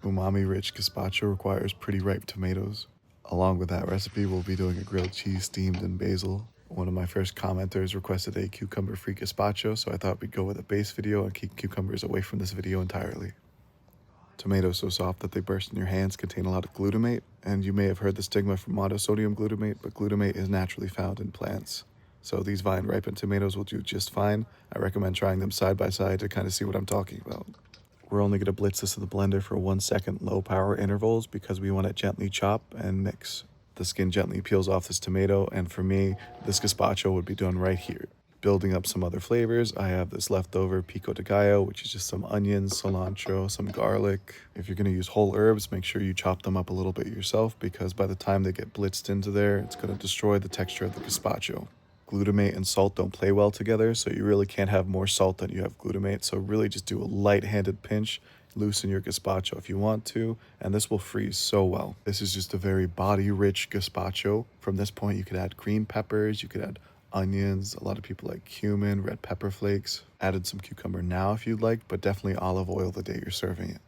umami-rich gazpacho requires pretty ripe tomatoes. Along with that recipe, we'll be doing a grilled cheese steamed in basil. One of my first commenters requested a cucumber-free gazpacho, so I thought we'd go with a base video and keep cucumbers away from this video entirely. Tomatoes so soft that they burst in your hands contain a lot of glutamate, and you may have heard the stigma from monosodium glutamate, but glutamate is naturally found in plants. So these vine-ripened tomatoes will do just fine. I recommend trying them side by side to kind of see what I'm talking about. We're only going to blitz this in the blender for 1 second low power intervals because we want to gently chop and mix. The skin gently peels off this tomato, and for me, this gazpacho would be done right here. Building up some other flavors, I have this leftover pico de gallo, which is just some onions, cilantro, some garlic. If you're going to use whole herbs, make sure you chop them up a little bit yourself because by the time they get blitzed into there, it's going to destroy the texture of the gazpacho. Glutamate and salt don't play well together, so you really can't have more salt than you have glutamate, so really just do a light-handed pinch, loosen your gazpacho if you want to, and this will freeze so well. This is just a very body-rich gazpacho. From this point, you could add green peppers, you could add onions, a lot of people like cumin, red pepper flakes. Added some cucumber now if you'd like, but definitely olive oil the day you're serving it.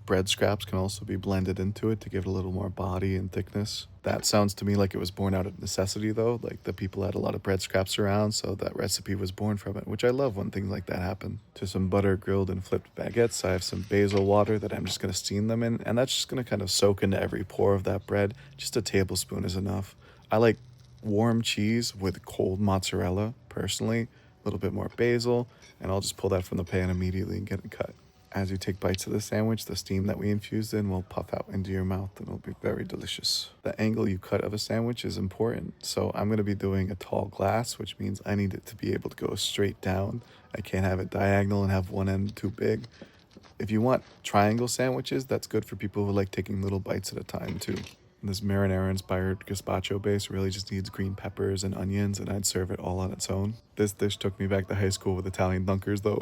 Bread scraps can also be blended into it to give it a little more body and thickness. That sounds to me like it was born out of necessity though, like the people had a lot of bread scraps around, so that recipe was born from it, which I love when things like that happen. To some butter grilled and flipped baguettes, I have some basil water that I'm just going to steam them in, and that's just going to kind of soak into every pore of that bread. Just a tablespoon is enough. I like warm cheese with cold mozzarella, personally, a little bit more basil, and I'll just pull that from the pan immediately and get it cut. As you take bites of the sandwich, the steam that we infused in will puff out into your mouth and it'll be very delicious. The angle you cut of a sandwich is important, so I'm going to be doing a tall glass, which means I need it to be able to go straight down. I can't have it diagonal and have one end too big. If you want triangle sandwiches, that's good for people who like taking little bites at a time too. This marinara-inspired gazpacho base really just needs green peppers and onions, and I'd serve it all on its own. This dish took me back to high school with Italian dunkers though.